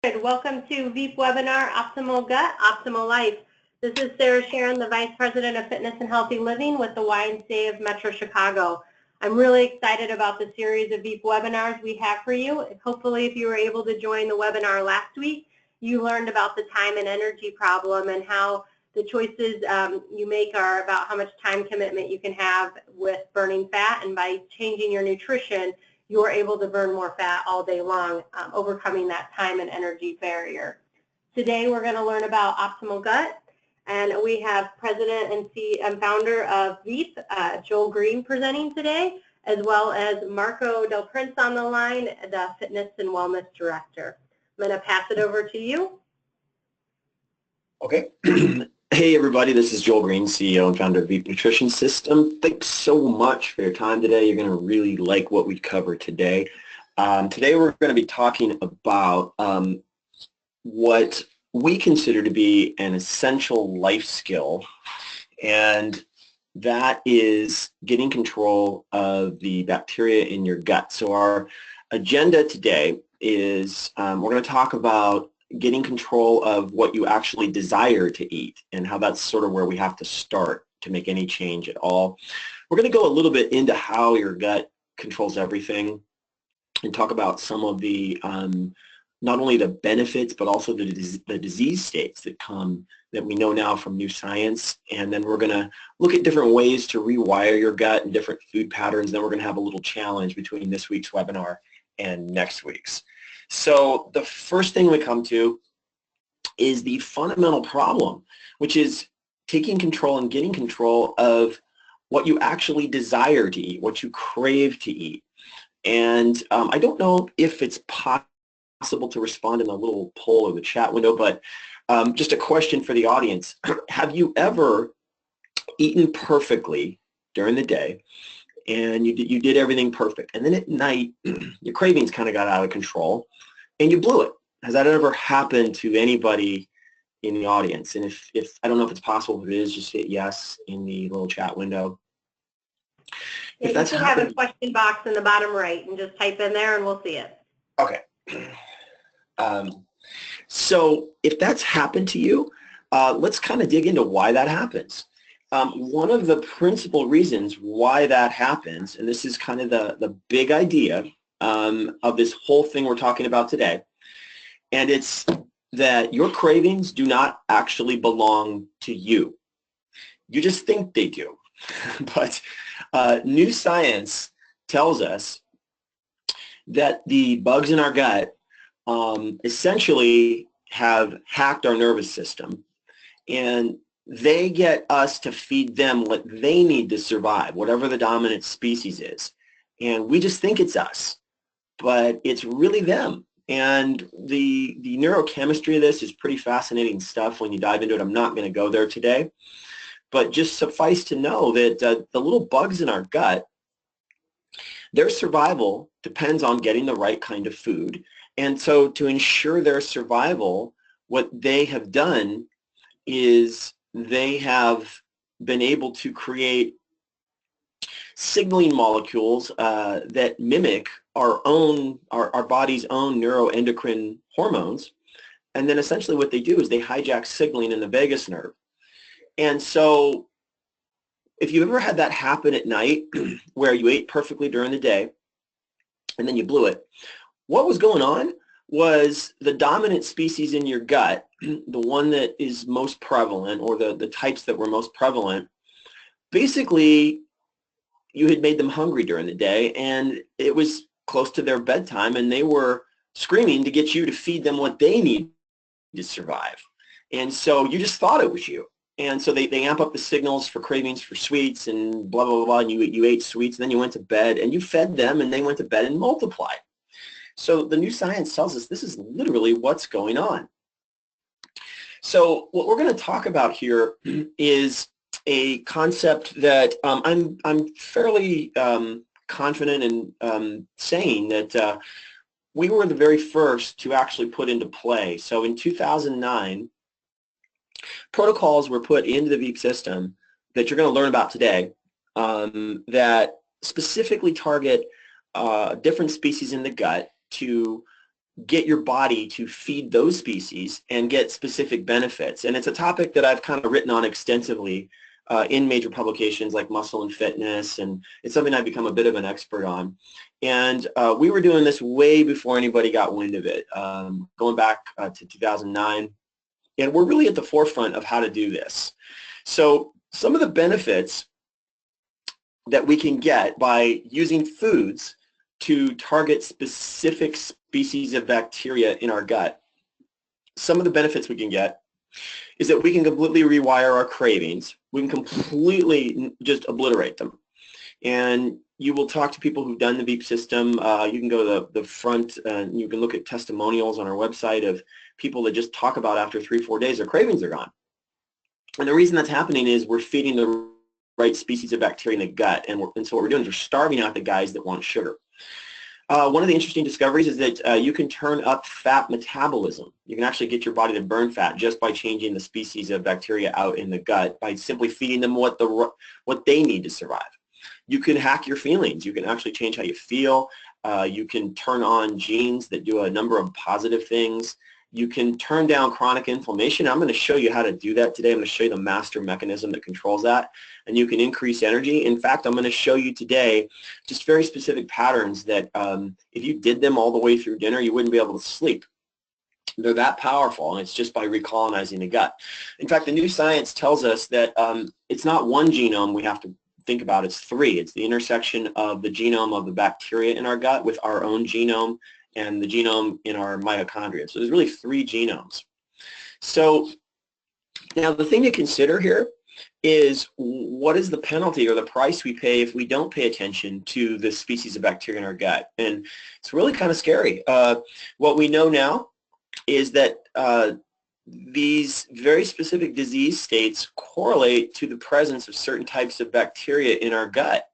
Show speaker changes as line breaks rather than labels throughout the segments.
Welcome to VEEP webinar, Optimal Gut, Optimal Life. This is Sarah Sharon, the Vice President of Fitness and Healthy Living with the YMCA of Metro Chicago. I'm really excited about the series of VEEP webinars we have for you. Hopefully, if you were able to join the webinar last week, you learned about the time and energy problem and how the choices you make are about how much time commitment you can have with burning fat, and by changing your nutrition, you're able to burn more fat all day long, overcoming that time and energy barrier. Today we're going to learn about optimal gut, and we have President and Founder of VEEP, Joel Green, presenting today, as well as Marco Del Prince on the line, the Fitness and Wellness Director. I'm going to pass it over to you.
Okay. Hey everybody, this is Joel Green, CEO and founder of VEEP Nutrition System. Thanks so much for your time today. You're going to really like what we cover today. Today we're going to be talking about what we consider to be an essential life skill, and that is getting control of the bacteria in your gut. So our agenda today is we're going to talk about getting control of what you actually desire to eat and how that's sort of where we have to start to make any change at all. We're going to go a little bit into how your gut controls everything and talk about some of the not only the benefits but also the disease states that we know now from new science. And then we're going to look at different ways to rewire your gut and different food patterns. Then we're going to have a little challenge between this week's webinar and next week's. So the first thing we come to is the fundamental problem, which is taking control and getting control of what you actually desire to eat, what you crave to eat. And I don't know if it's possible to respond in a little poll or the chat window, but just a question for the audience. Have you ever eaten perfectly during the day and you did everything perfect, and then at night your cravings kind of got out of control and you blew it? Has that ever happened to anybody in the audience? And if I don't know if it's possible, if it is, just hit yes in the little chat window.
Yeah, you should have a question box in the bottom right and just type in there and we'll see it.
Okay. So if that's happened to you, let's kind of dig into why that happens. One of the principal reasons why that happens, and this is kind of the big idea of this whole thing we're talking about today, and it's that your cravings do not actually belong to you. You just think they do. But new science tells us that the bugs in our gut essentially have hacked our nervous system, and they get us to feed them what they need to survive, whatever the dominant species is. And we just think it's us, but it's really them. And the neurochemistry of this is pretty fascinating stuff when you dive into it. I'm not going to go there today, but just suffice to know that the little bugs in our gut, their survival depends on getting the right kind of food. And so to ensure their survival, what they have done is they have been able to create signaling molecules that mimic our body's own neuroendocrine hormones. And then essentially what they do is they hijack signaling in the vagus nerve. And so if you ever had that happen at night where you ate perfectly during the day and then you blew it, what was going on was the dominant species in your gut, the one that is most prevalent, or the types that were most prevalent, basically you had made them hungry during the day and it was close to their bedtime and they were screaming to get you to feed them what they need to survive. And so you just thought it was you. And so they amp up the signals for cravings for sweets and blah, blah, blah, and you ate sweets and then you went to bed and you fed them and they went to bed and multiplied. So the new science tells us this is literally what's going on. So what we're going to talk about here is a concept that I'm fairly confident in saying that we were the very first to actually put into play. So in 2009, protocols were put into the VEEP system that you're going to learn about today that specifically target different species in the gut to get your body to feed those species and get specific benefits. And it's a topic that I've kind of written on extensively in major publications like Muscle and Fitness, and it's something I've become a bit of an expert on. And we were doing this way before anybody got wind of it, going back to 2009. And we're really at the forefront of how to do this. So some of the benefits that we can get by using foods to target specific species of bacteria in our gut, some of the benefits we can get is that we can completely rewire our cravings. We can completely just obliterate them. And you will talk to people who've done the VEEP system. You can go to the front and you can look at testimonials on our website of people that just talk about after 3-4 days their cravings are gone. And the reason that's happening is we're feeding the right species of bacteria in the gut, and so what we're doing is we're starving out the guys that want sugar. One of the interesting discoveries is that you can turn up fat metabolism. You can actually get your body to burn fat just by changing the species of bacteria out in the gut by simply feeding them what they need to survive. You can hack your feelings. You can actually change how you feel. You can turn on genes that do a number of positive things. You can turn down chronic inflammation. I'm going to show you how to do that today. I'm going to show you the master mechanism that controls that. And you can increase energy. In fact, I'm going to show you today just very specific patterns that if you did them all the way through dinner, you wouldn't be able to sleep. They're that powerful, and it's just by recolonizing the gut. In fact, the new science tells us that it's not one genome we have to think about, it's 3. It's the intersection of the genome of the bacteria in our gut with our own genome and the genome in our mitochondria. So there's really 3 genomes. So now the thing to consider here is what is the penalty or the price we pay if we don't pay attention to the species of bacteria in our gut? And it's really kind of scary. What we know now is that these very specific disease states correlate to the presence of certain types of bacteria in our gut.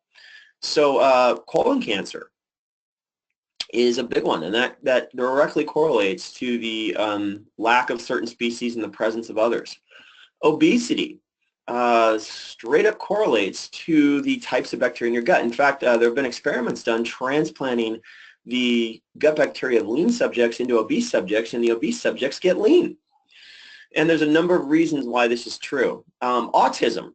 So colon cancer is a big one, and that directly correlates to the lack of certain species and the presence of others. Obesity straight up correlates to the types of bacteria in your gut. In fact, there have been experiments done transplanting the gut bacteria of lean subjects into obese subjects, and the obese subjects get lean. And there's a number of reasons why this is true. Autism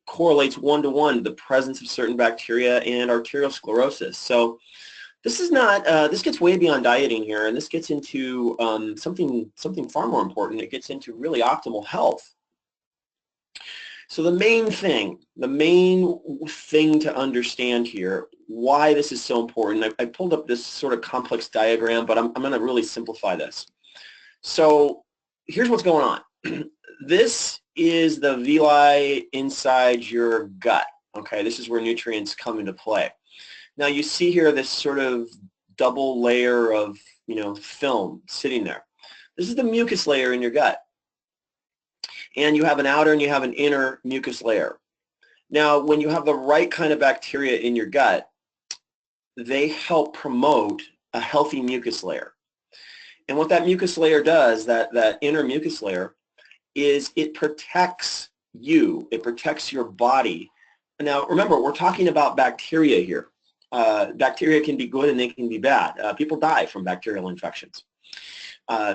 correlates one-to-one to the presence of certain bacteria and arterial sclerosis. So this is not, this gets way beyond dieting here, and this gets into something far more important. It gets into really optimal health. So the main thing to understand here, why this is so important, I pulled up this sort of complex diagram, but I'm going to really simplify this. So here's what's going on. This is the villi inside your gut. Okay, this is where nutrients come into play. Now you see here this sort of double layer of, film sitting there. This is the mucus layer in your gut. And you have an outer and you have an inner mucus layer. Now, when you have the right kind of bacteria in your gut, they help promote a healthy mucus layer. And what that mucus layer does, that inner mucus layer, is it protects you. It protects your body. Now, remember, we're talking about bacteria here. Bacteria can be good and they can be bad. People die from bacterial infections.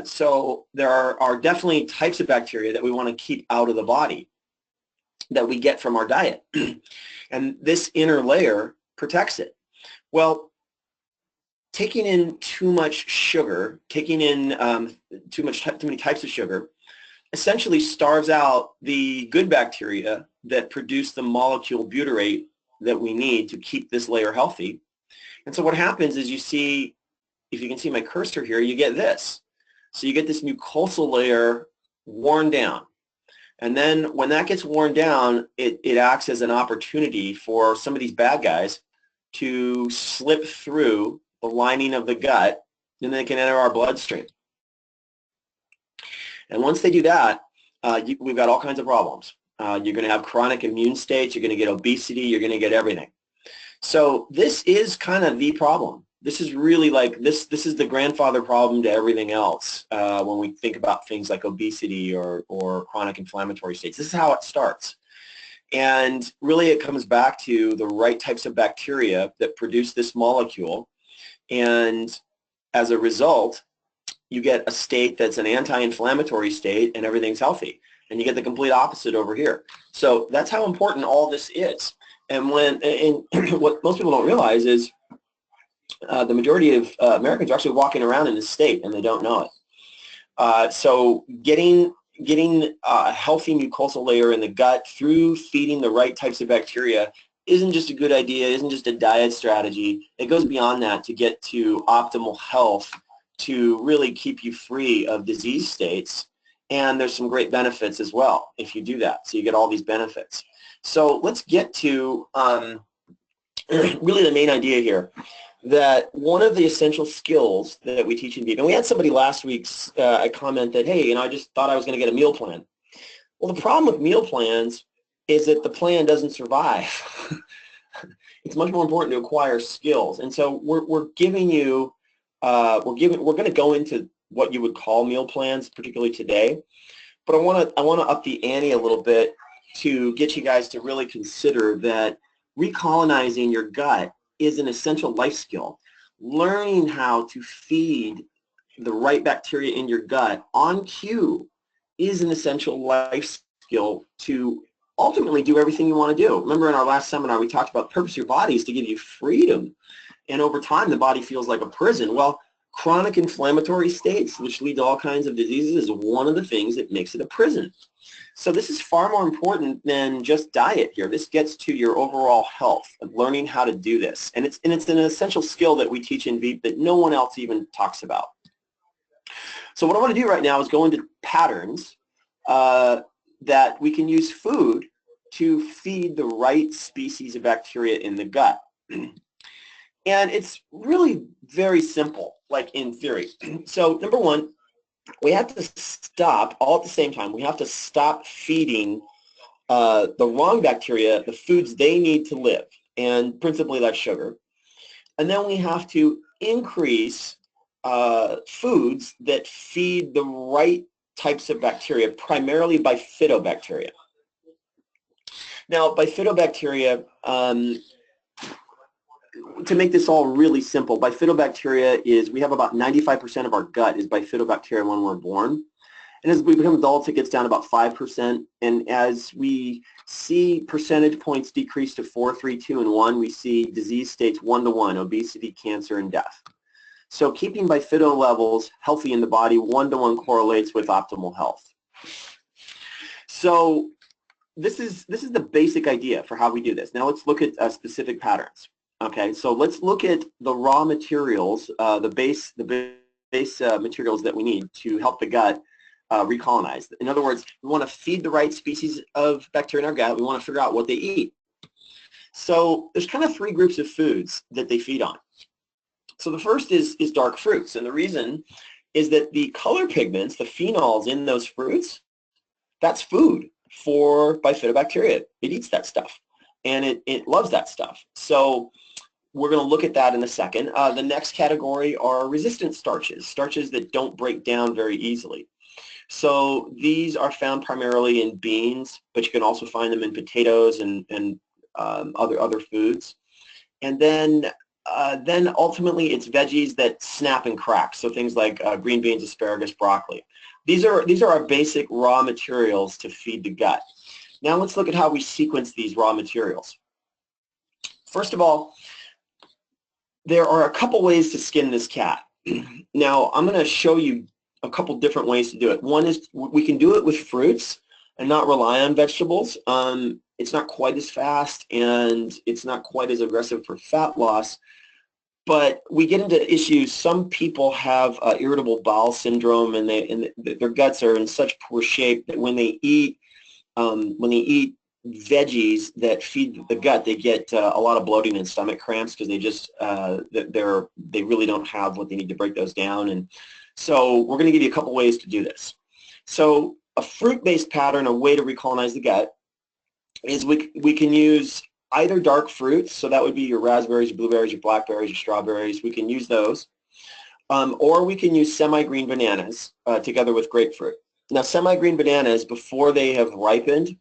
So there are definitely types of bacteria that we want to keep out of the body that we get from our diet. And this inner layer protects it. Well, taking in too much sugar, taking in too many types of sugar, essentially starves out the good bacteria that produce the molecule butyrate that we need to keep this layer healthy. And so what happens is you see, if you can see my cursor here, you get this. So you get this mucosal layer worn down. And then when that gets worn down, it acts as an opportunity for some of these bad guys to slip through the lining of the gut, and they can enter our bloodstream. And once they do that, we've got all kinds of problems. You're going to have chronic immune states, you're going to get obesity, you're going to get everything. So this is kind of the problem. This is really like, this is the grandfather problem to everything else when we think about things like obesity or chronic inflammatory states. This is how it starts. And really it comes back to the right types of bacteria that produce this molecule. And as a result, you get a state that's an anti-inflammatory state and everything's healthy. And you get the complete opposite over here. So that's how important all this is. And what most people don't realize is the majority of Americans are actually walking around in this state and they don't know it. So getting a healthy mucosal layer in the gut through feeding the right types of bacteria isn't just a good idea, isn't just a diet strategy. It goes beyond that to get to optimal health, to really keep you free of disease states. And there's some great benefits as well if you do that. So you get all these benefits. So let's get to really the main idea here, that one of the essential skills that we teach in VEEP, and we had somebody last week comment that, hey, I just thought I was going to get a meal plan. Well, the problem with meal plans is that the plan doesn't survive. It's much more important to acquire skills. And so we're giving you, we're going to go into what you would call meal plans, particularly today. But I want to up the ante a little bit to get you guys to really consider that recolonizing your gut is an essential life skill. Learning how to feed the right bacteria in your gut on cue is an essential life skill to ultimately do everything you want to do. Remember in our last seminar we talked about the purpose of your body is to give you freedom. And over time the body feels like a prison. Well, chronic inflammatory states, which lead to all kinds of diseases, is one of the things that makes it a prison. So this is far more important than just diet here. This gets to your overall health and learning how to do this. And it's an essential skill that we teach in VEEP that no one else even talks about. So what I want to do right now is go into patterns that we can use food to feed the right species of bacteria in the gut. And it's really very simple, like in theory. So number one, we have to stop, all at the same time, we have to stop feeding the wrong bacteria the foods they need to live, and principally that's sugar. And then we have to increase foods that feed the right types of bacteria, primarily bifidobacteria. Now, bifidobacteria, to make this all really simple, bifidobacteria is, we have about 95% of our gut is bifidobacteria when we're born. And as we become adults, it gets down to about 5%. And as we see percentage points decrease to 4, 3, 2, and 1, we see disease states 1-to-1, obesity, cancer, and death. So keeping bifido levels healthy in the body 1-to-1 correlates with optimal health. So this is the basic idea for how we do this. Now let's look at specific patterns. Okay, so let's look at the raw materials, the base materials that we need to help the gut recolonize. In other words, we want to feed the right species of bacteria in our gut. We want to figure out what they eat. So there's kind of 3 groups of foods that they feed on. So the first is dark fruits, and the reason is that the color pigments, the phenols in those fruits, that's food for bifidobacteria. It eats that stuff, and it loves that stuff. So we're going to look at that in a second. The next category are resistant starches, starches that don't break down very easily. So these are found primarily in beans, but you can also find them in potatoes and other foods. And then ultimately it's veggies that snap and crack, so things like green beans, asparagus, broccoli. These are our basic raw materials to feed the gut. Now let's look at how we sequence these raw materials. First of all, there are a couple ways to skin this cat. Now I'm going to show you a couple different ways to do it. One is we can do it with fruits and not rely on vegetables. It's not quite as fast and it's not quite as aggressive for fat loss, but we get into issues. Some people have irritable bowel syndrome, and their guts are in such poor shape that when they eat veggies that feed the gut, they get a lot of bloating and stomach cramps because they really don't have what they need to break those down. And so we're going to give you a couple ways to do this. So a fruit-based pattern, a way to recolonize the gut, is we can use either dark fruits, so that would be your raspberries, your blueberries, your blackberries, your strawberries. We can use those. Or we can use semi-green bananas together with grapefruit. Now, semi-green bananas, before they have ripened,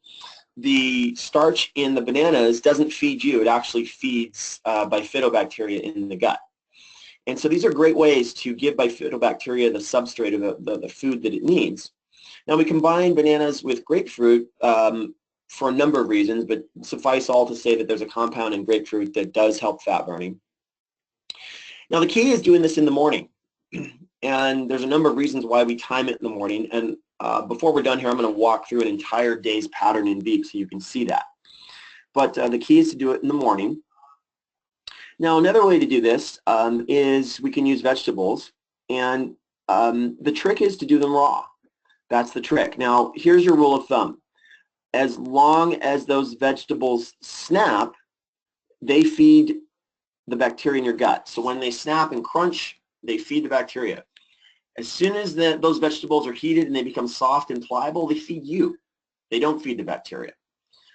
the starch in the bananas doesn't feed you. It actually feeds bifidobacteria in the gut. And so these are great ways to give bifidobacteria the substrate of the food that it needs. Now we combine bananas with grapefruit for a number of reasons, but suffice all to say that there's a compound in grapefruit that does help fat burning. Now the key is doing this in the morning. And there's a number of reasons why we time it in the morning. And before we're done here, I'm going to walk through an entire day's pattern in VEEP so you can see that. But the key is to do it in the morning. Now another way to do this is we can use vegetables, and the trick is to do them raw. That's the trick. Now here's your rule of thumb. As long as those vegetables snap, they feed the bacteria in your gut. So when they snap and crunch, they feed the bacteria. As soon as those vegetables are heated and they become soft and pliable, they feed you. They don't feed the bacteria.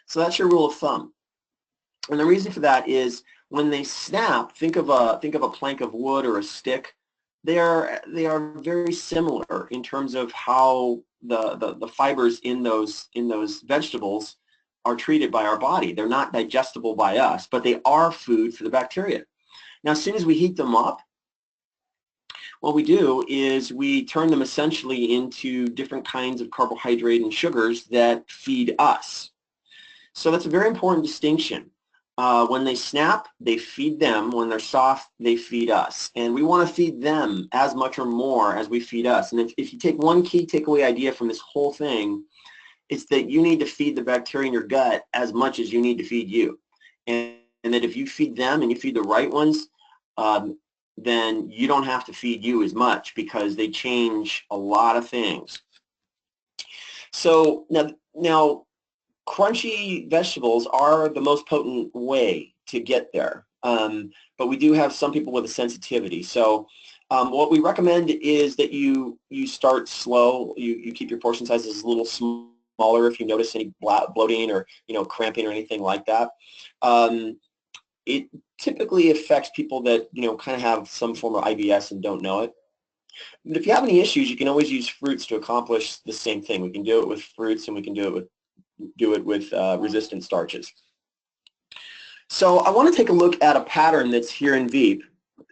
So that's your rule of thumb. And the reason for that is when they snap, think of a plank of wood or a stick. They are very similar in terms of how the fibers in those vegetables are treated by our body. They're not digestible by us, but they are food for the bacteria. Now, as soon as we heat them up, what we do is we turn them essentially into different kinds of carbohydrate and sugars that feed us. So that's a very important distinction. When they snap, they feed them. When they're soft, they feed us. And we want to feed them as much or more as we feed us. And if you take one key takeaway idea from this whole thing, it's that you need to feed the bacteria in your gut as much as you need to feed you. And that if you feed them and you feed the right ones, then you don't have to feed you as much because they change a lot of things. So now crunchy vegetables are the most potent way to get there, but we do have some people with a sensitivity. So what we recommend is that you start slow. You keep your portion sizes a little smaller if you notice any bloating or cramping or anything like that. It typically affects people that kind of have some form of IBS and don't know it. But if you have any issues, you can always use fruits to accomplish the same thing. We can do it with fruits, and we can do it with resistant starches. So I want to take a look at a pattern that's here in VEEP,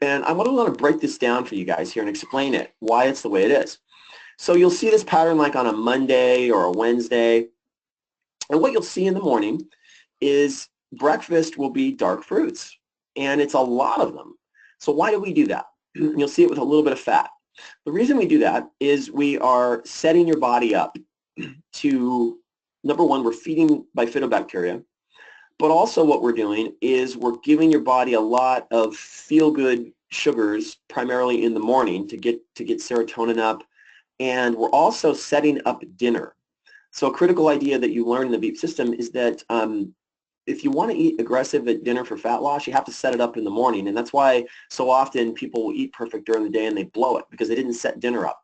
and I want to break this down for you guys here and explain it, why it's the way it is. So you'll see this pattern like on a Monday or a Wednesday, and what you'll see in the morning is breakfast will be dark fruits, and it's a lot of them. So why do we do that? You'll see it with a little bit of fat. The reason we do that is we are setting your body up to, number one, we're feeding bifidobacteria, but also what we're doing is we're giving your body a lot of feel-good sugars, primarily in the morning, to get serotonin up, and we're also setting up dinner. So a critical idea that you learn in the VEEP system is that if you want to eat aggressive at dinner for fat loss, you have to set it up in the morning, and that's why so often people will eat perfect during the day and they blow it because they didn't set dinner up.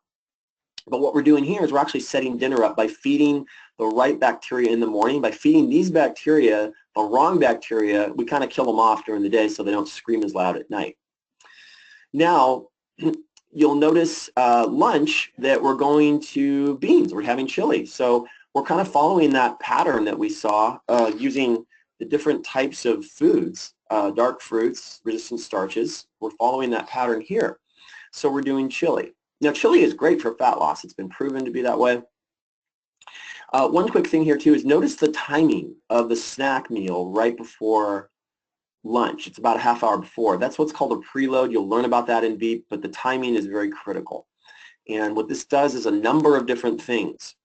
But what we're doing here is we're actually setting dinner up by feeding the right bacteria in the morning. By feeding these bacteria, the wrong bacteria, we kind of kill them off during the day so they don't scream as loud at night. Now, you'll notice lunch that we're going to beans. We're having chili. So we're kind of following that pattern that we saw using the different types of foods, dark fruits, resistant starches. We're following that pattern here. So we're doing chili. Now, chili is great for fat loss. It's been proven to be that way. One quick thing here, too, is notice the timing of the snack meal right before lunch. It's about a half hour before. That's what's called a preload. You'll learn about that in VEEP, but the timing is very critical. And what this does is a number of different things.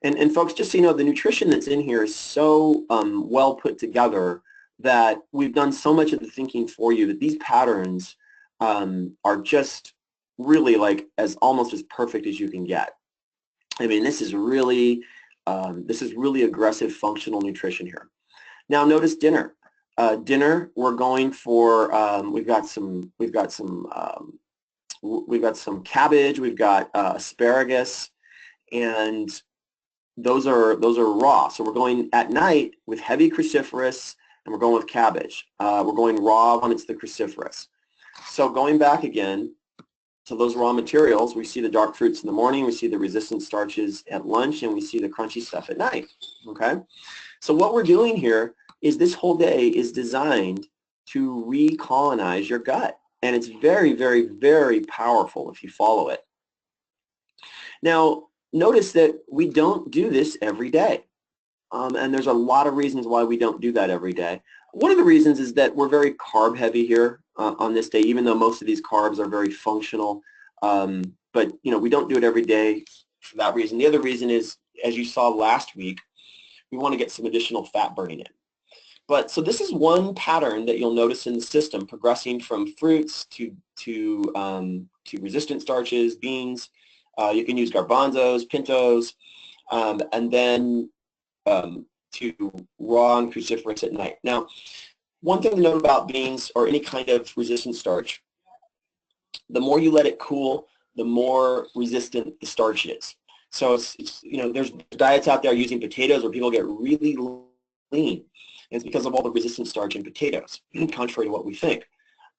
And folks, just so you know, the nutrition that's in here is so well put together that we've done so much of the thinking for you that these patterns are just really like almost as perfect as you can get. I mean, this is really aggressive functional nutrition here. Now notice dinner. Dinner, we're going for we've got some cabbage, we've got asparagus, and those are raw. So we're going at night with heavy cruciferous, and we're going with cabbage. We're going raw when it's the cruciferous. So going back again to those raw materials, we see the dark fruits in the morning, we see the resistant starches at lunch, and we see the crunchy stuff at night. Okay? So what we're doing here is this whole day is designed to recolonize your gut. and it's very, very, very powerful if you follow it. Now, notice that we don't do this every day, and there's a lot of reasons why we don't do that every day. One of the reasons is that we're very carb heavy here on this day, even though most of these carbs are very functional, but we don't do it every day for that reason. The other reason is, as you saw last week, we want to get some additional fat burning in. But so this is one pattern that you'll notice in the system, progressing from fruits to resistant starches, beans. You can use garbanzos, pintos, and then to raw and cruciferous at night. Now, one thing to note about beans or any kind of resistant starch, the more you let it cool, the more resistant the starch is. So it's there's diets out there using potatoes where people get really lean. And it's because of all the resistant starch in potatoes, contrary to what we think.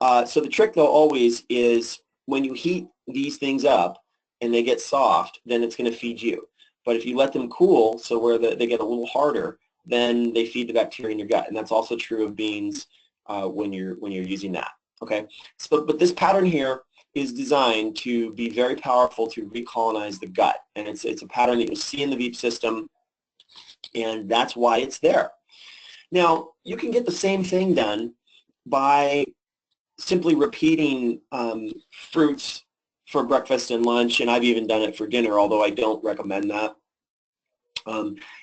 So the trick, though, always is when you heat these things up and they get soft, then it's going to feed you. But if you let them cool, so where they get a little harder, then they feed the bacteria in your gut. And that's also true of beans when you're using that. Okay. So, but this pattern here is designed to be very powerful to recolonize the gut, and it's a pattern that you'll see in the VEEP system, and that's why it's there. Now, you can get the same thing done by simply repeating fruits for breakfast and lunch, and I've even done it for dinner, although I don't recommend that.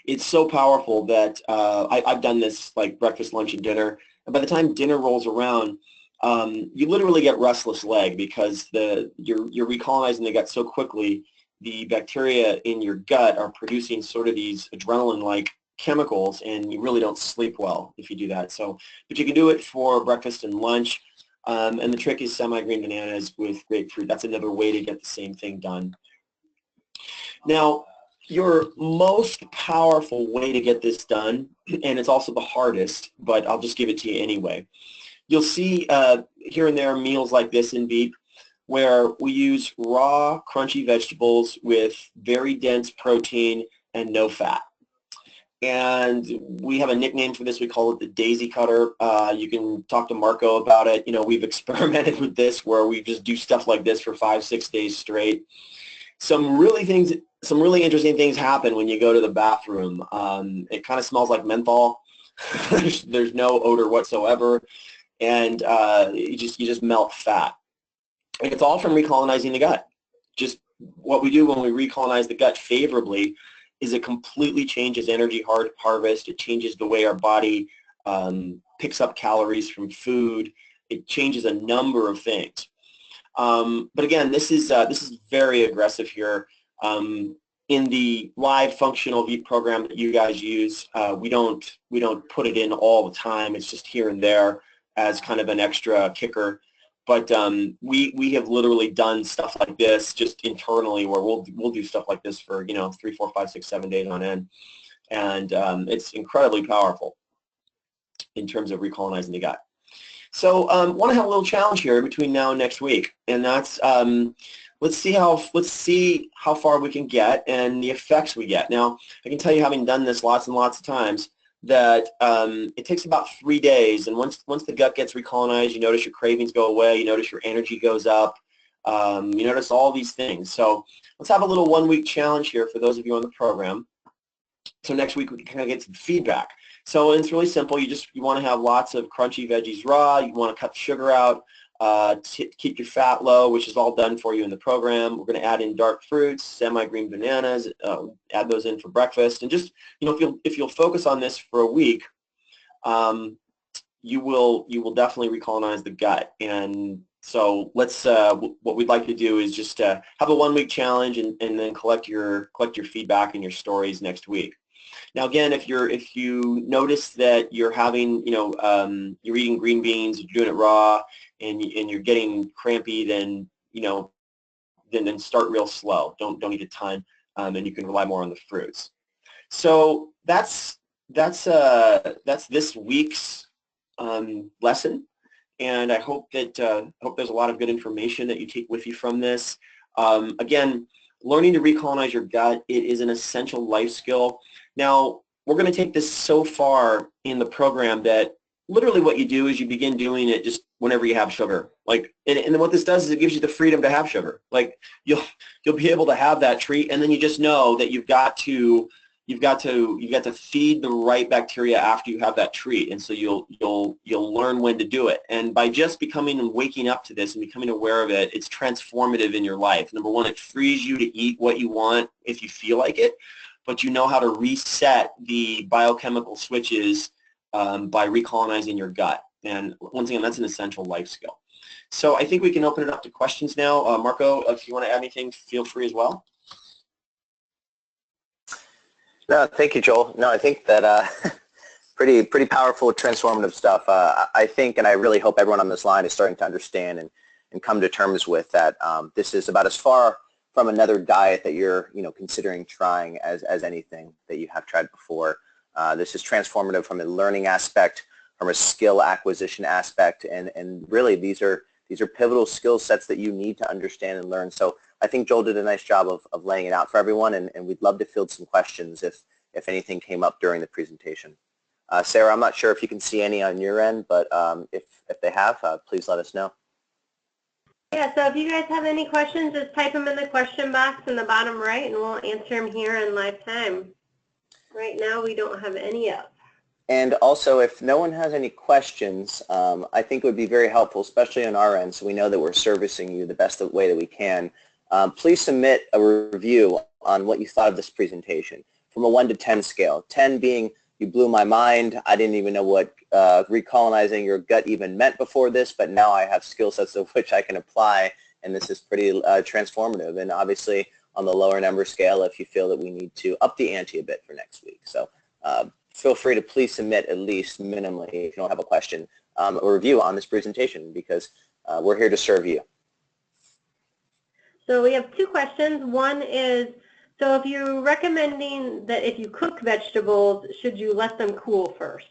It's so powerful that I've done this like breakfast, lunch, and dinner, and by the time dinner rolls around, you literally get restless leg because you're recolonizing the gut so quickly. The bacteria in your gut are producing sort of these adrenaline-like chemicals, and you really don't sleep well if you do that. So, but you can do it for breakfast and lunch, and the trick is semi-green bananas with grapefruit. That's another way to get the same thing done. Now, your most powerful way to get this done, and it's also the hardest, but I'll just give it to you anyway. You'll see here and there meals like this in VEEP where we use raw, crunchy vegetables with very dense protein and no fat. And we have a nickname for this. We call it the daisy cutter. You can talk to Marco about it. We've experimented with this where we just do stuff like this for 5-6 days straight. Some really interesting things happen when you go to the bathroom. It kind of smells like menthol. There's no odor whatsoever, and you just melt fat. And it's all from recolonizing the gut. Just what we do when we recolonize the gut favorably is it completely changes energy harvest. It changes the way our body picks up calories from food. It changes a number of things. But again, this is very aggressive here. In the live functional VEEP program that you guys use, we don't put it in all the time. It's just here and there as kind of an extra kicker. But we have literally done stuff like this just internally where we'll do stuff like this for 3, 4, 5, 6, 7 days on end, and it's incredibly powerful in terms of recolonizing the gut. So want to have a little challenge here between now and next week, and that's let's see how far we can get and the effects we get. Now, I can tell you, having done this lots and lots of times, that it takes about 3 days, and once the gut gets recolonized, you notice your cravings go away, you notice your energy goes up, you notice all these things. So let's have a little 1-week challenge here for those of you on the program. So next week we can kind of get some feedback. So it's really simple. You want to have lots of crunchy veggies raw. You want to cut the sugar out, keep your fat low, which is all done for you in the program. We're going to add in dark fruits, semi-green bananas, add those in for breakfast, and just if you'll focus on this for a week, you will definitely recolonize the gut. And so let's what we'd like to do is just have a 1-week challenge and then collect your feedback and your stories next week. Now again, if you notice that you're having you're eating green beans, you're doing it raw, and you're getting crampy, then then start real slow. Don't eat a ton, and you can rely more on the fruits. So that's this week's lesson, and I hope that there's a lot of good information that you take with you from this. Again, learning to recolonize your gut, it is an essential life skill. Now, we're going to take this so far in the program that literally what you do is you begin doing it just whenever you have sugar. Like, and then what this does is it gives you the freedom to have sugar. Like, you'll be able to have that treat, and then you just know that you've got to feed the right bacteria after you have that treat, and so you'll learn when to do it. And by just becoming and waking up to this and becoming aware of it, it's transformative in your life. Number one, it frees you to eat what you want if you feel like it, but you know how to reset the biochemical switches by recolonizing your gut. And once again, that's an essential life skill. So I think we can open it up to questions now. Marco, if you want to add anything, feel free as well.
No, thank you, Joel. No, I think that pretty powerful, transformative stuff. I think, and I really hope everyone on this line is starting to understand and come to terms with that. This is about as far from another diet that you're considering trying as anything that you have tried before. This is transformative from a learning aspect, from a skill acquisition aspect, and really these are pivotal skill sets that you need to understand and learn. So I think Joel did a nice job of laying it out for everyone, and we'd love to field some questions if anything came up during the presentation. Sarah, I'm not sure if you can see any on your end, but if they have, please let us know.
Yeah, so if you guys have any questions, just type them in the question box in the bottom right, and we'll answer them here in live time. Right now, we don't have any up.
And also, if no one has any questions, I think it would be very helpful, especially on our end, so we know that we're servicing you the best way that we can. Please submit a review on what you thought of this presentation from a 1 to 10 scale. 10 being, you blew my mind, I didn't even know what recolonizing your gut even meant before this, but now I have skill sets of which I can apply, and this is pretty transformative. And obviously, on the lower number scale, if you feel that we need to up the ante a bit for next week. So feel free to please submit at least minimally, if you don't have a question, a review on this presentation, because we're here to serve you.
So we have 2 questions. One is, so if you're recommending that if you cook vegetables, should you let them cool first?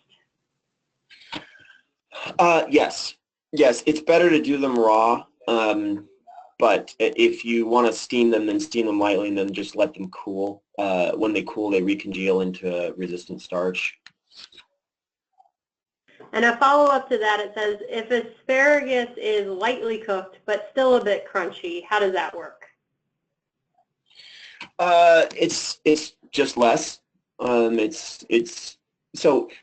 Yes, it's better to do them raw, but if you want to steam them, then steam them lightly and then just let them cool. When they cool, they recongeal into resistant starch.
And a follow-up to that, it says, if asparagus is lightly cooked but still a bit crunchy, how does that work?
It's just less. So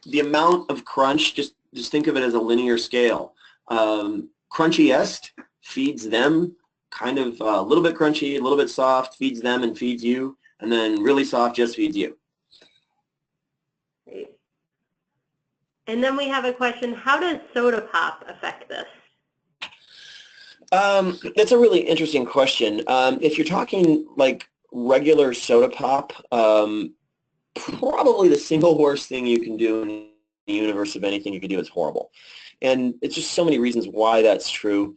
the amount of crunch, just think of it as a linear scale. Crunchiest feeds them, kind of a little bit crunchy, a little bit soft, feeds them and feeds you, and then really soft just feeds you.
Great. And then we have a question, how does soda pop affect this?
That's a really interesting question. If you're talking like regular soda pop, probably the single worst thing you can do in the universe of anything you can do is horrible. And it's just so many reasons why that's true.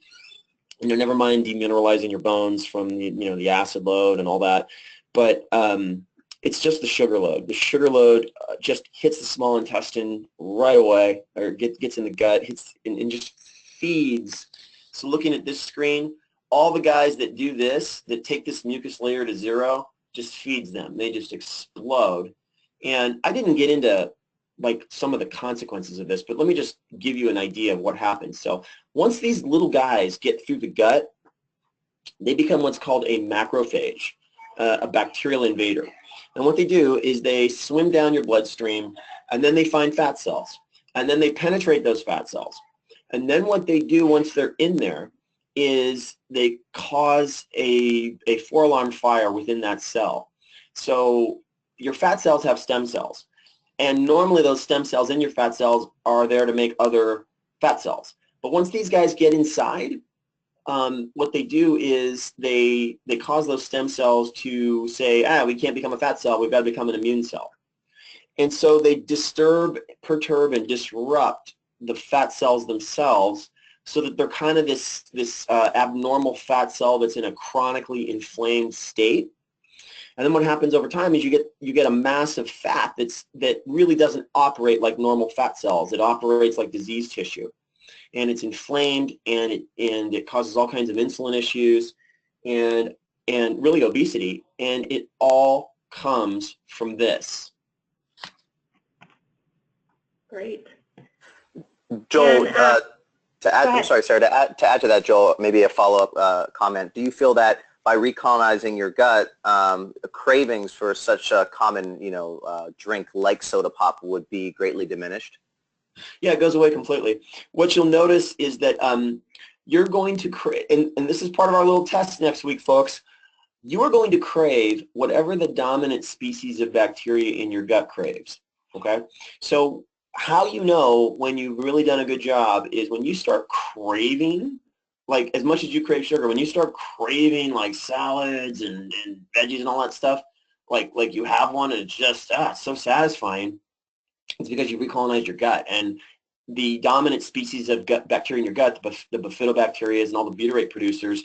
Never mind demineralizing your bones from the acid load and all that, but it's just the sugar load. The sugar load just hits the small intestine right away, or gets in the gut, hits and just feeds. So looking at this screen, all the guys that do this, that take this mucus layer to 0, just feeds them. They just explode. And I didn't get into like some of the consequences of this, but let me just give you an idea of what happens. So once these little guys get through the gut, they become what's called a macrophage, a bacterial invader. And what they do is they swim down your bloodstream, and then they find fat cells, and then they penetrate those fat cells. And then what they do once they're in there is they cause a 4-alarm fire within that cell. So your fat cells have stem cells. And normally those stem cells in your fat cells are there to make other fat cells. But once these guys get inside, what they do is they cause those stem cells to say, we can't become a fat cell, we've got to become an immune cell. And so they disturb, perturb, and disrupt the fat cells themselves, so that they're kind of this abnormal fat cell that's in a chronically inflamed state. And then what happens over time is you get a mass of fat that really doesn't operate like normal fat cells. It operates like disease tissue, and it's inflamed, and it causes all kinds of insulin issues, and really obesity, and it all comes from this.
Great.
Joel, To add, I'm sorry, Sarah, to add to that, Joel, maybe a follow-up comment. Do you feel that by recolonizing your gut, cravings for such a common, drink like soda pop would be greatly diminished?
Yeah, it goes away completely. What you'll notice is that you're going to crave, and this is part of our little test next week, folks. You are going to crave whatever the dominant species of bacteria in your gut craves, okay? So how you know when you've really done a good job is when you start craving, like as much as you crave sugar, when you start craving like salads and veggies and all that stuff, like you have one and it's just it's so satisfying, it's because you recolonized your gut. And the dominant species of gut bacteria in your gut, the bifidobacteria and all the butyrate producers,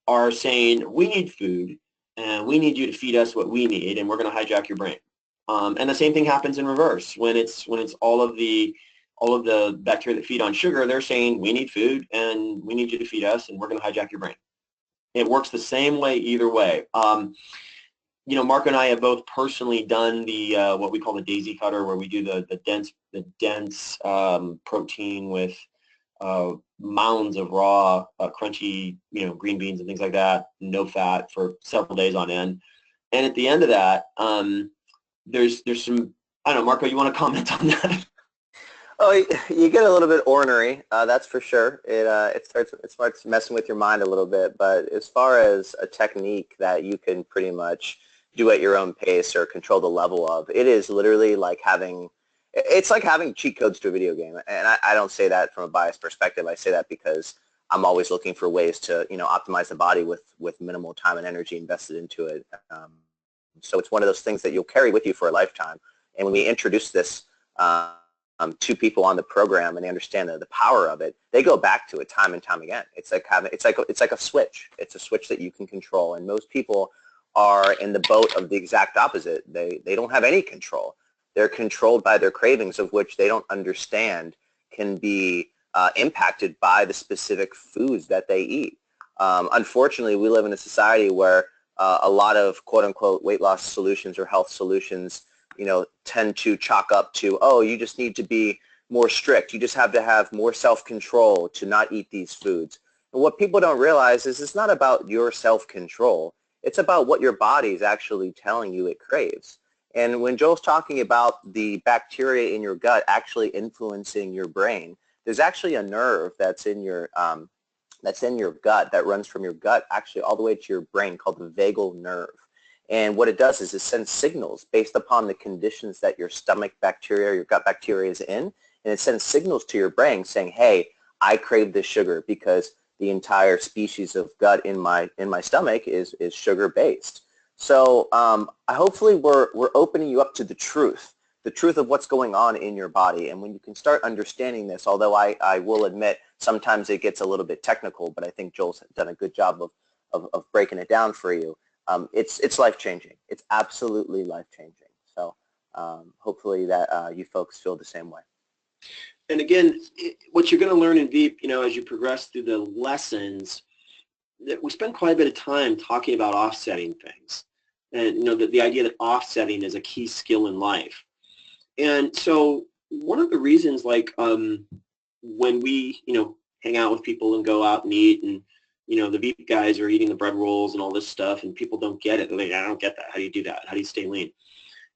are saying, we need food, and we need you to feed us what we need, and we're going to hijack your brain. And the same thing happens in reverse. When it's all of the bacteria that feed on sugar, they're saying, we need food, and we need you to feed us, and we're going to hijack your brain. It works the same way either way. Mark and I have both personally done the what we call the daisy cutter, where we do the dense protein with mounds of raw, crunchy, green beans and things like that, no fat for several days on end. And at the end of that, there's some, I don't know, Marco, you want to comment on that?
Oh, you get a little bit ornery, that's for sure. It starts messing with your mind a little bit. But as far as a technique that you can pretty much do at your own pace or control the level of, it is literally like having cheat codes to a video game. And I don't say that from a biased perspective. I say that because I'm always looking for ways to, optimize the body with minimal time and energy invested into it. So it's one of those things that you'll carry with you for a lifetime. And when we introduce this to people on the program and they understand the power of it, they go back to it time and time again. It's like a switch. It's a switch that you can control. And most people are in the boat of the exact opposite. They don't have any control. They're controlled by their cravings, of which they don't understand can be impacted by the specific foods that they eat. Unfortunately, we live in a society where a lot of quote-unquote weight loss solutions or health solutions, tend to chalk up to, oh, you just need to be more strict. You just have to have more self-control to not eat these foods. And what people don't realize is it's not about your self-control. It's about what your body is actually telling you it craves. And when Joel's talking about the bacteria in your gut actually influencing your brain, there's actually a nerve that's in your gut that runs from your gut actually all the way to your brain called the vagal nerve. And what it does is it sends signals based upon the conditions that your stomach bacteria, your gut bacteria is in, and it sends signals to your brain saying, hey, I crave this sugar because the entire species of gut in my stomach is sugar-based. So hopefully we're opening you up to the truth of what's going on in your body. And when you can start understanding this, although I will admit sometimes it gets a little bit technical, but I think Joel's done a good job of breaking it down for you. It's life-changing. It's absolutely life-changing. So hopefully that you folks feel the same way.
And again, what you're going to learn in VEEP, as you progress through the lessons, that we spend quite a bit of time talking about offsetting things. And, the idea that offsetting is a key skill in life. And so one of the reasons, like, when we, hang out with people and go out and eat, and, the VEEP guys are eating the bread rolls and all this stuff, and people don't get it. They're like, I don't get that. How do you do that? How do you stay lean?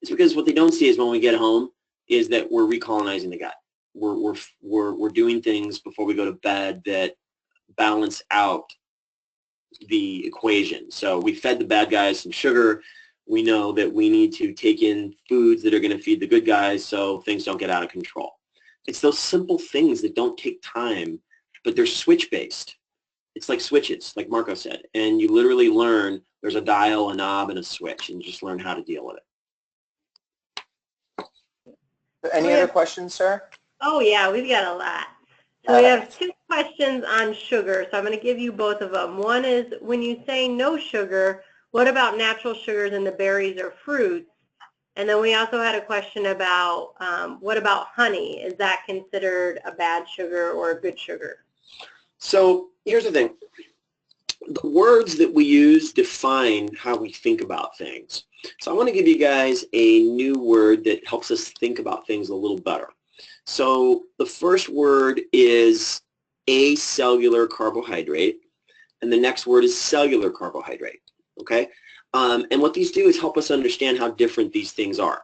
It's because what they don't see is when we get home is that we're recolonizing the gut. We're doing things before we go to bed that balance out the equation. So we fed the bad guys some sugar. We know that we need to take in foods that are going to feed the good guys so things don't get out of control. It's those simple things that don't take time, but they're switch-based. It's like switches, like Marco said, and you literally learn there's a dial, a knob, and a switch, and you just learn how to deal with it.
Any other questions, Sarah?
Oh, yeah, we've got a lot. So we have 2 questions on sugar, so I'm going to give you both of them. One is, when you say no sugar, what about natural sugars in the berries or fruits? And then we also had a question about what about honey? Is that considered a bad sugar or a good sugar?
So here's the thing. The words that we use define how we think about things. So I want to give you guys a new word that helps us think about things a little better. So the first word is acellular carbohydrate, and the next word is cellular carbohydrate, okay? And what these do is help us understand how different these things are.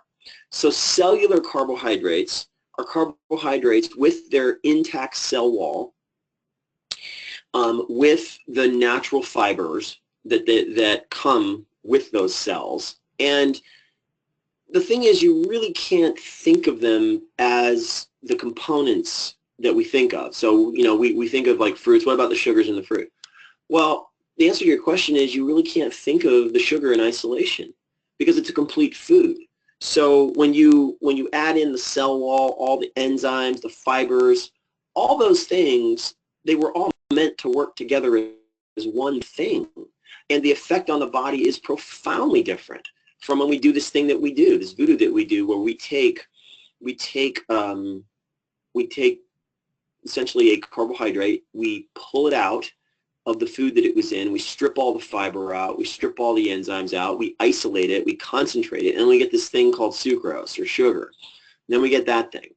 So cellular carbohydrates are carbohydrates with their intact cell wall, with the natural fibers that come with those cells. And the thing is, you really can't think of them as the components that we think of. So, you know, we think of like fruits. What about the sugars in the fruit? Well, the answer to your question is you really can't think of the sugar in isolation because it's a complete food. So when you add in the cell wall, all the enzymes, the fibers, all those things, they were all meant to work together as one thing. And the effect on the body is profoundly different from when we do this thing that we do, this voodoo that we do, where we take essentially a carbohydrate, we pull it out of the food that it was in, we strip all the fiber out, we strip all the enzymes out, we isolate it, we concentrate it, and we get this thing called sucrose or sugar. And then we get that thing.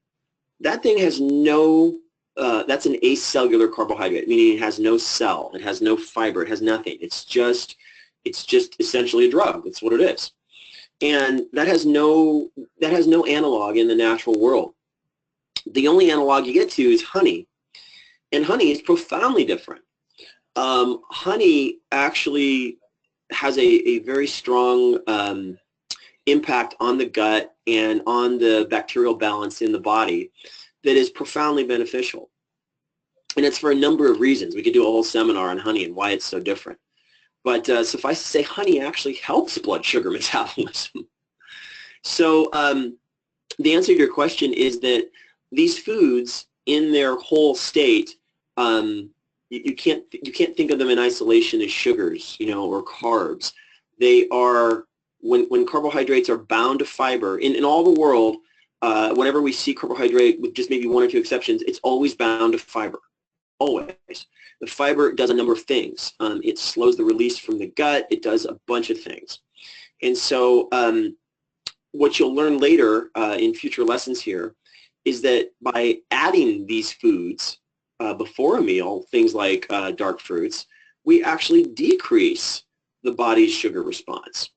That thing has no, that's an acellular carbohydrate, meaning it has no cell, it has no fiber, it has nothing. It's just essentially a drug. That's what it is. And that has no analog in the natural world. The only analog you get to is honey, and honey is profoundly different. Honey actually has a very strong impact on the gut and on the bacterial balance in the body that is profoundly beneficial. And it's for a number of reasons. We could do a whole seminar on honey and why it's so different. But suffice to say, honey actually helps blood sugar metabolism. So the answer to your question is that these foods in their whole state, you can't think of them in isolation as sugars, you know, or carbs. They are, when carbohydrates are bound to fiber, in all the world, whenever we see carbohydrate, with just maybe one or two exceptions, it's always bound to fiber, always. The fiber does a number of things. It slows the release from the gut. It does a bunch of things. And so what you'll learn later in future lessons here is that by adding these foods before a meal, things like dark fruits, we actually decrease the body's sugar response.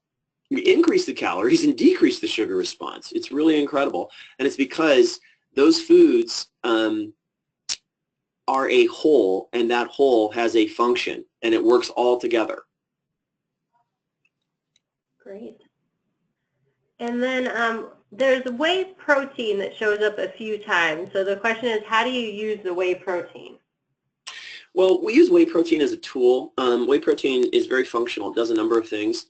We increase the calories and decrease the sugar response. It's really incredible. And it's because those foods are a whole, and that whole has a function, and it works all together.
Great. And then there's whey protein that shows up a few times. So the question is, how do you use the whey protein?
Well, we use whey protein as a tool. Whey protein is very functional. It does a number of things.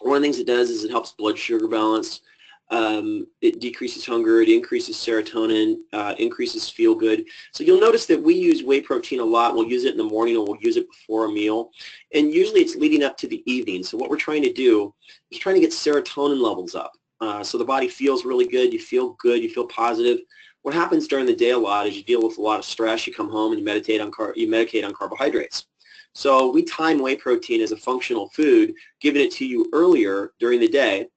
One of the things it does is it helps blood sugar balance. It decreases hunger. It increases serotonin, increases feel good. So you'll notice that we use whey protein a lot. We'll use it in the morning, or we'll use it before a meal. And usually it's leading up to the evening. So what we're trying to do is trying to get serotonin levels up. So the body feels really good. You feel good. You feel positive. What happens during the day a lot is you deal with a lot of stress. You come home and you medicate on carbohydrates. So we time whey protein as a functional food, giving it to you earlier during the day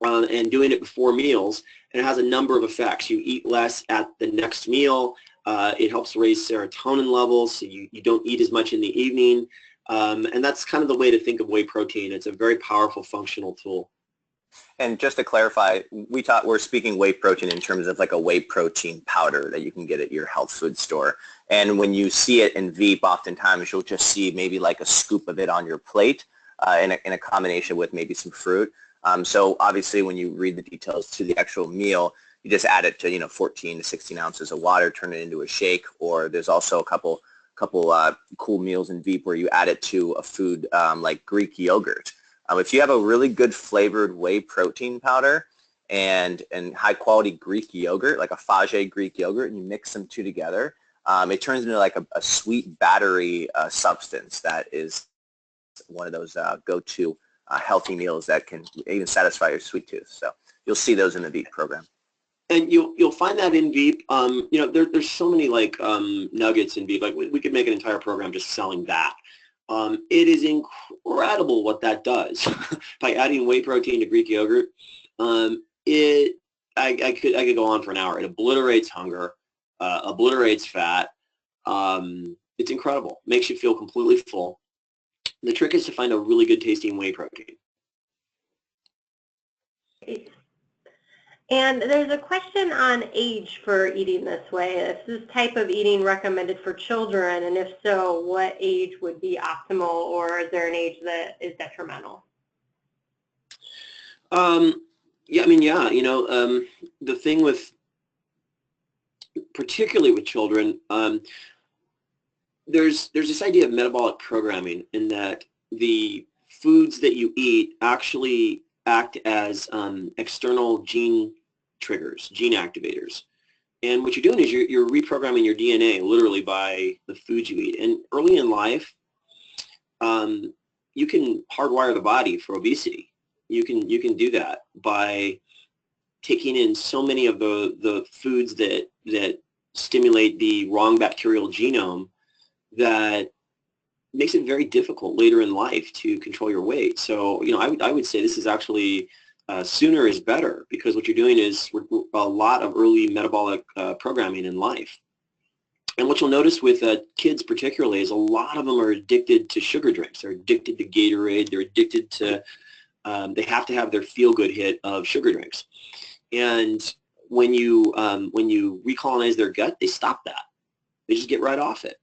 and doing it before meals. And it has a number of effects. You eat less at the next meal. It helps raise serotonin levels, so you don't eat as much in the evening. And that's kind of the way to think of whey protein. It's a very powerful functional tool.
And just to clarify, we're speaking whey protein in terms of like a whey protein powder that you can get at your health food store. And when you see it in VEEP, oftentimes you'll just see maybe like a scoop of it on your plate in a combination with maybe some fruit. So obviously when you read the details to the actual meal, you just add it to 14 to 16 ounces of water, turn it into a shake, or there's also a couple cool meals in VEEP where you add it to a food like Greek yogurt. If you have a really good flavored whey protein powder and high quality Greek yogurt, like a Fage Greek yogurt, and you mix them two together, it turns into like a sweet battery substance that is one of those go-to healthy meals that can even satisfy your sweet tooth. So you'll see those in the VEEP program.
And you'll find that in VEEP. There's so many like nuggets in VEEP. Like we could make an entire program just selling that. It is incredible what that does by adding whey protein to Greek yogurt. I could go on for an hour. It obliterates hunger, obliterates fat, It's incredible. Makes you feel completely full. The trick is to find a really good tasting whey protein.
And there's a question on age for eating this way. Is this type of eating recommended for children? And if so, what age would be optimal, or is there an age that is detrimental?
Yeah, I mean, yeah, you know, the thing with, particularly with children, there's this idea of metabolic programming in that the foods that you eat actually act as external gene triggers, gene activators. And what you're doing is you're reprogramming your DNA literally by the foods you eat. And early in life, you can hardwire the body for obesity. You can do that by taking in so many of the foods that stimulate the wrong bacterial genome that makes it very difficult later in life to control your weight. So, you know, I would say this is actually sooner is better, because what you're doing is a lot of early metabolic programming in life. And what you'll notice with kids particularly is a lot of them are addicted to sugar drinks. They're addicted to Gatorade. They're addicted to, they have to have their feel-good hit of sugar drinks. And when you recolonize their gut, they stop that. They just get right off it.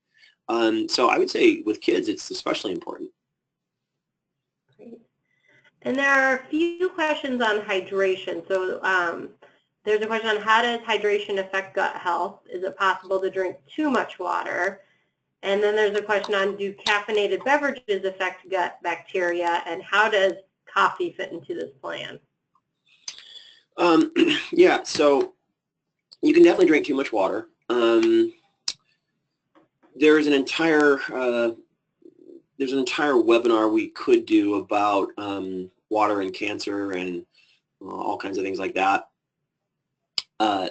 So I would say with kids, it's especially important.
Great. And there are a few questions on hydration. So there's a question on how does hydration affect gut health? Is it possible to drink too much water? And then there's a question on, do caffeinated beverages affect gut bacteria? And how does coffee fit into this plan?
Yeah, so you can definitely drink too much water. There's an entire webinar we could do about water and cancer and all kinds of things like that.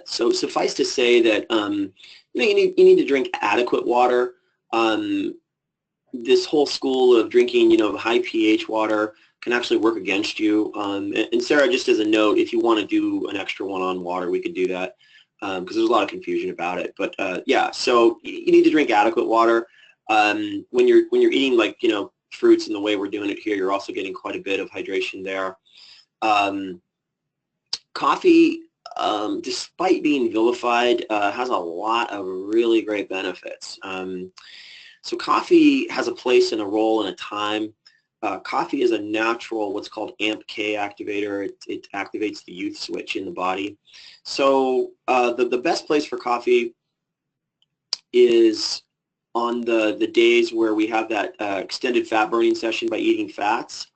So suffice to say that you know, you need to drink adequate water. This whole school of drinking, you know, high pH water can actually work against you. And Sarah, just as a note, if you want to do an extra one on water, we could do that, because there's a lot of confusion about it. But yeah, so you need to drink adequate water. When you're eating, like, you know, fruits and the way we're doing it here, you're also getting quite a bit of hydration there. Coffee, despite being vilified, has a lot of really great benefits. So coffee has a place and a role and a time. Coffee is a natural, what's called AMP-K activator. It activates the youth switch in the body. So the best place for coffee is on the days where we have that extended fat burning session by eating fats.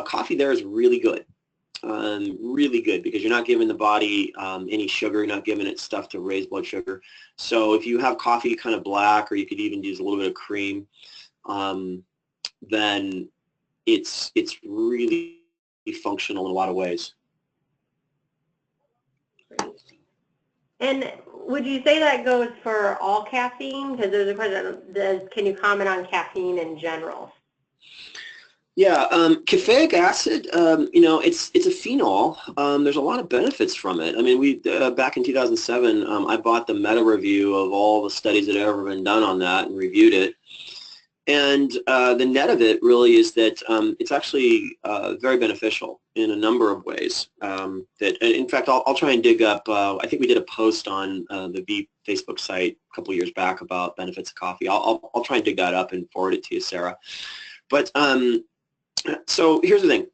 Coffee there is really good. Really good, because you're not giving the body any sugar, you're not giving it stuff to raise blood sugar. So if you have coffee kind of black, or you could even use a little bit of cream, then it's really functional in a lot of ways.
Great. And would you say that goes for all caffeine? Because there's a question, can you comment on caffeine in general?
Yeah, caffeic acid, you know, it's a phenol. There's a lot of benefits from it. I mean, we back in 2007, I bought the meta review of all the studies that have ever been done on that and reviewed it. And the net of it really is that it's actually very beneficial in a number of ways. That, in fact, I'll try and dig up, I think we did a post on the VEEP Facebook site a couple of years back about benefits of coffee. I'll try and dig that up and forward it to you, Sarah. But so here's the thing.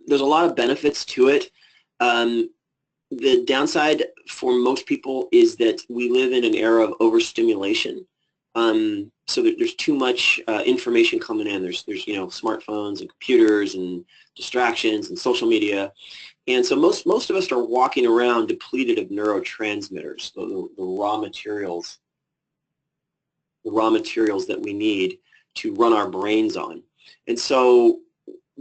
There's a lot of benefits to it. The downside for most people is that we live in an era of overstimulation. So there's too much information coming in. There's you know, smartphones and computers and distractions and social media, and so most of us are walking around depleted of neurotransmitters, the raw materials that we need to run our brains on. And so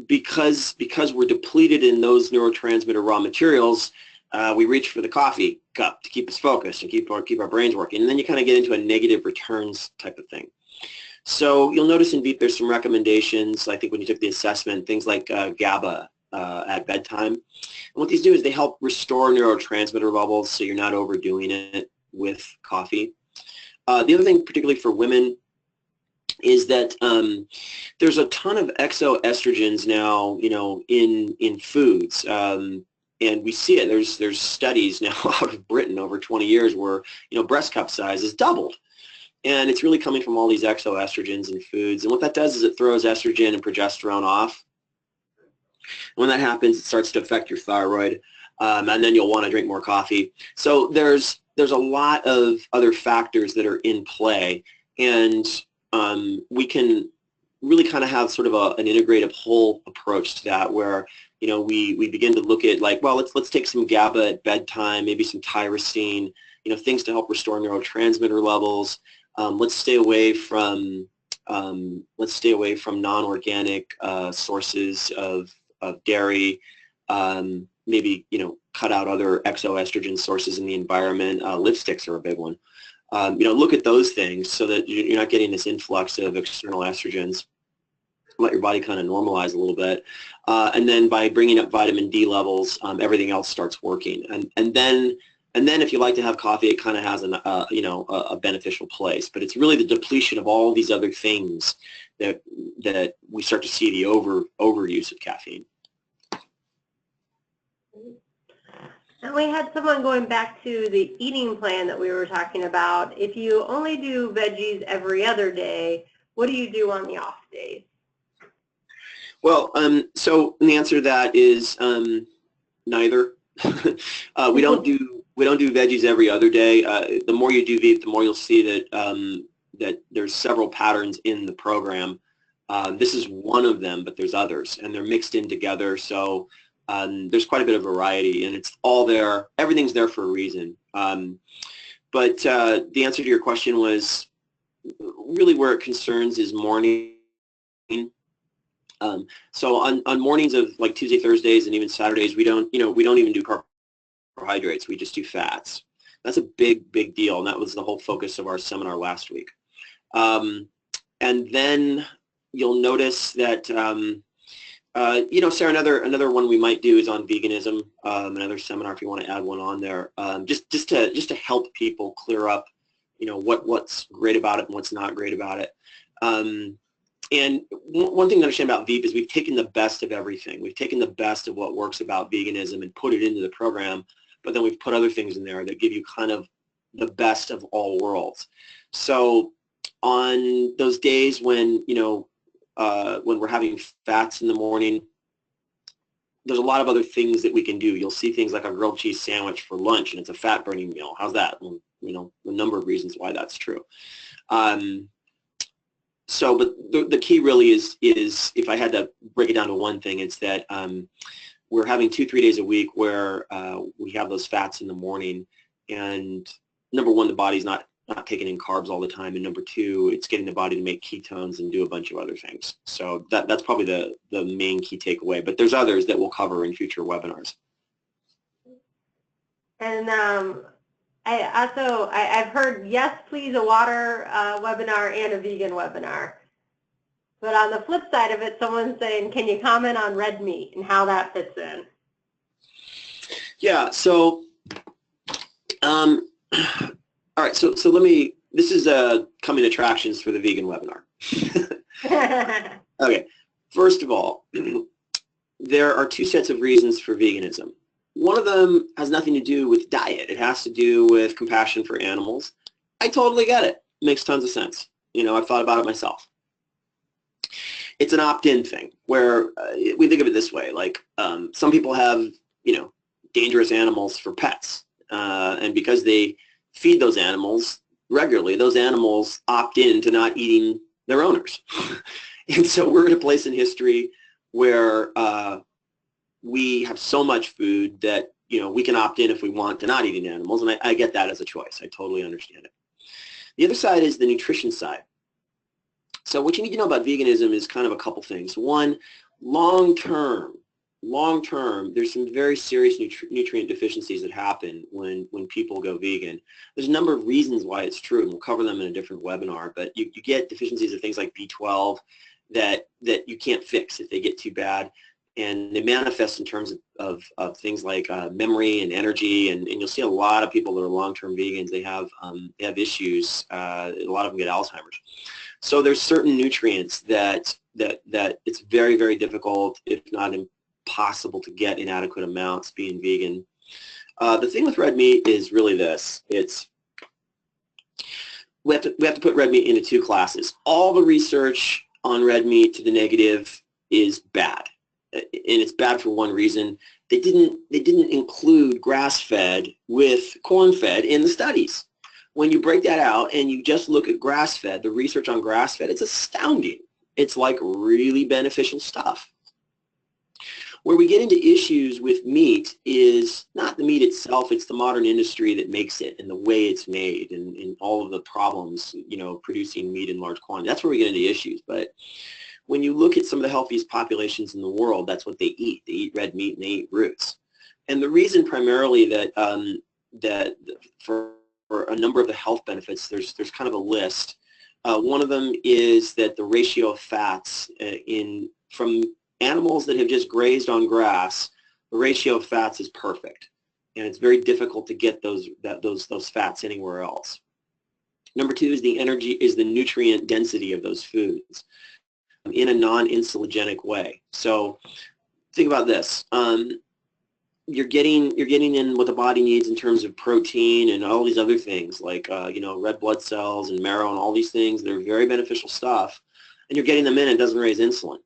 because we're depleted in those neurotransmitter raw materials, we reach for the coffee cup to keep us focused and keep our brains working. And then you kind of get into a negative returns type of thing. So you'll notice in VEEP there's some recommendations, I think when you took the assessment, things like GABA at bedtime. And what these do is they help restore neurotransmitter levels so you're not overdoing it with coffee. The other thing, particularly for women, is that there's a ton of exoestrogens now, in foods, and we see it. There's studies now out of Britain over 20 years where breast cup size is doubled, and it's really coming from all these exoestrogens in foods. And what that does is it throws estrogen and progesterone off. When that happens, it starts to affect your thyroid, and then you'll want to drink more coffee. So there's a lot of other factors that are in play, and we can really kind of have sort of an integrative whole approach to that, where we begin to look at, like, well, let's take some GABA at bedtime, maybe some tyrosine, things to help restore neurotransmitter levels. Let's stay away from non-organic sources of dairy. Maybe cut out other exoestrogen sources in the environment. Lipsticks are a big one. Look at those things so that you're not getting this influx of external estrogens. Let your body kind of normalize a little bit, and then by bringing up vitamin D levels, everything else starts working. And then if you like to have coffee, it kind of has a beneficial place. But it's really the depletion of all these other things that we start to see the overuse of caffeine.
And we had someone going back to the eating plan that we were talking about. If you only do veggies every other day, what do you do on the off days?
Well, so the answer to that is neither. We don't do veggies every other day. The more you do VEEP, the more you'll see that there's several patterns in the program. This is one of them, but there's others, and they're mixed in together. So there's quite a bit of variety, and it's all there. Everything's there for a reason. But the answer to your question was really where it concerns is morning. So on mornings of like Tuesday, Thursdays, and even Saturdays, we don't even do carbohydrates. We just do fats. That's a big deal, and that was the whole focus of our seminar last week. And then you'll notice that Sarah, another one we might do is on veganism. Another seminar if you want to add one on there, just to help people clear up, what's great about it and what's not great about it. And one thing to understand about VEEP is we've taken the best of everything. We've taken the best of what works about veganism and put it into the program, but then we've put other things in there that give you kind of the best of all worlds. So on those days when we're having fats in the morning, there's a lot of other things that we can do. You'll see things like a grilled cheese sandwich for lunch, and it's a fat-burning meal. How's that? Well, a number of reasons why that's true. But the key really is if I had to break it down to one thing, it's that we're having 2-3 days a week where we have those fats in the morning, and number one, the body's not taking in carbs all the time, and number two, it's getting the body to make ketones and do a bunch of other things. So that's probably the main key takeaway, but there's others that we'll cover in future webinars.
And I've heard yes please a water webinar and a vegan webinar. But on the flip side of it, someone's saying, can you comment on red meat and how that fits in?
Yeah, so all right, so this is coming attractions for the vegan webinar. Okay, first of all, there are two sets of reasons for veganism. One of them has nothing to do with diet. It has to do with compassion for animals. I totally get it. Makes tons of sense. I've thought about it myself. It's an opt-in thing where we think of it this way, like some people have, dangerous animals for pets, and because they feed those animals regularly, those animals opt in to not eating their owners. And so we're at a place in history where we have so much food that we can opt in if we want to not eating animals, and I get that as a choice. I totally understand it. The other side is the nutrition side. So what you need to know about veganism is kind of a couple things. One, long term, there's some very serious nutrient deficiencies that happen when people go vegan. There's a number of reasons why it's true, and we'll cover them in a different webinar, but you get deficiencies of things like B12 that you can't fix if they get too bad. and they manifest in terms of things like memory and energy, and you'll see a lot of people that are long-term vegans, they have issues. A lot of them get Alzheimer's. So there's certain nutrients that it's very, very difficult, if not impossible, to get in adequate amounts being vegan. The thing with red meat is really this. We have to put red meat into two classes. All the research on red meat to the negative is bad, and it's bad for one reason. They didn't include grass-fed with corn-fed in the studies. When you break that out and you just look at grass-fed, the research on grass-fed, it's astounding. It's like really beneficial stuff. Where we get into issues with meat is not the meat itself, it's the modern industry that makes it and the way it's made and all of the problems, you know, producing meat in large quantity. That's where we get into issues. But when you look at some of the healthiest populations in the world, that's what they eat. They eat red meat and they eat roots. And the reason primarily that, that for a number of the health benefits, there's kind of a list. One of them is that the ratio of fats from animals that have just grazed on grass, the ratio of fats is perfect, and it's very difficult to get those fats anywhere else. Number two is the nutrient density of those foods in a non-insulinogenic way. So think about this. You're getting in what the body needs in terms of protein and all these other things like you know, red blood cells and marrow and all these things that are very beneficial stuff, and you're getting them in, and it doesn't raise insulin.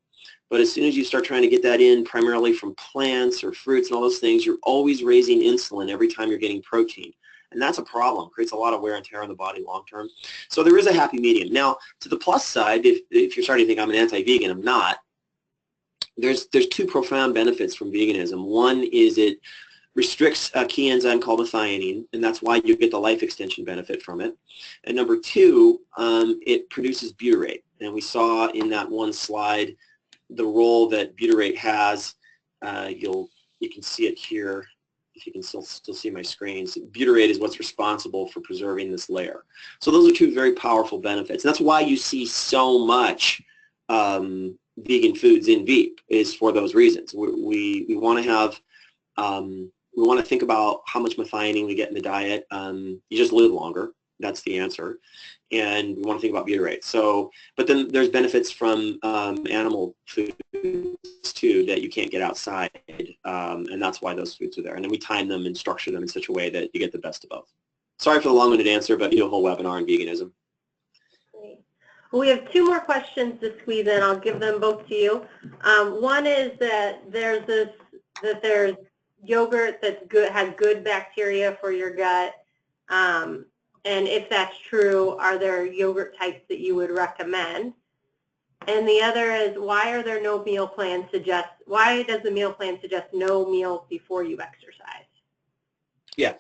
But as soon as you start trying to get that in primarily from plants or fruits and all those things, you're always raising insulin every time you're getting protein. And that's a problem. It creates a lot of wear and tear on the body long term. So there is a happy medium. Now, to the plus side, if you're starting to think I'm an anti-vegan, I'm not. There's two profound benefits from veganism. One is it restricts a key enzyme called methionine, and that's why you get the life extension benefit from it. And number two, it produces butyrate. And we saw in that one slide the role that butyrate has. You can see it here if you can still see my screen. So butyrate is what's responsible for preserving this layer. So those are two very powerful benefits. And that's why you see so much vegan foods in VEEP, is for those reasons. We want to have, we want to think about how much methionine we get in the diet. You just live longer. That's the answer. And we want to think about butyrate. So, but then there's benefits from animal foods too that you can't get outside, and that's why those foods are there. And then we time them and structure them in such a way that you get the best of both. Sorry for the long-winded answer, but you do a whole webinar on veganism.
Great. Well, we have two more questions to squeeze in. I'll give them both to you. One is that there's yogurt that's good, has good bacteria for your gut. And if that's true, are there yogurt types that you would recommend? And the other is, why are there no meal plans why does the meal plan suggest no meals before you exercise?
Yeah,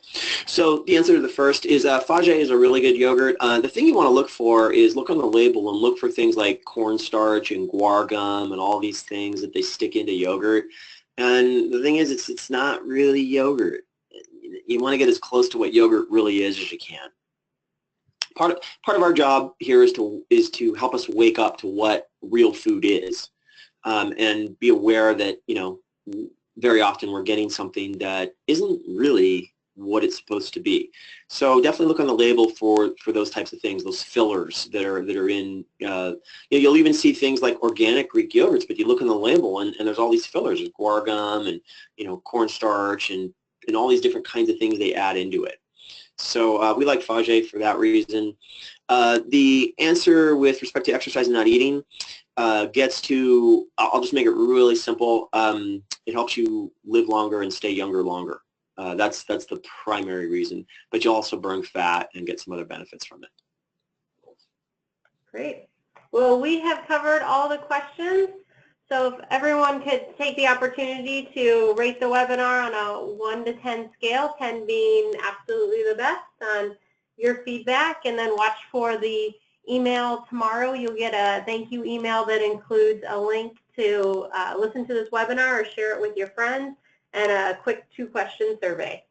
so the answer to the first is Fage is a really good yogurt. The thing you want to look for is look on the label and look for things like cornstarch and guar gum and all these things that they stick into yogurt. And the thing is, it's not really yogurt. You want to get as close to what yogurt really is as you can. Part of our job here is to help us wake up to what real food is, and be aware that, you know, very often we're getting something that isn't really what it's supposed to be. So definitely look on the label for those types of things, those fillers that are in. You know, you'll even see things like organic Greek yogurts, but you look on the label and there's all these fillers, there's guar gum and, you know, cornstarch and all these different kinds of things they add into it. So we like Fage for that reason. The answer with respect to exercise and not eating gets to, I'll just make it really simple. It helps you live longer and stay younger longer. That's the primary reason, but you also burn fat and get some other benefits from it.
Great. Well, we have covered all the questions. So if everyone could take the opportunity to rate the webinar on a 1 to 10 scale, 10 being absolutely the best, on your feedback, and then watch for the email tomorrow. You'll get a thank you email that includes a link to listen to this webinar or share it with your friends, and a quick 2-question survey.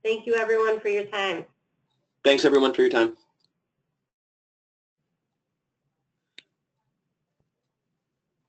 Thank you, everyone, for your time.
Thanks, everyone, for your time.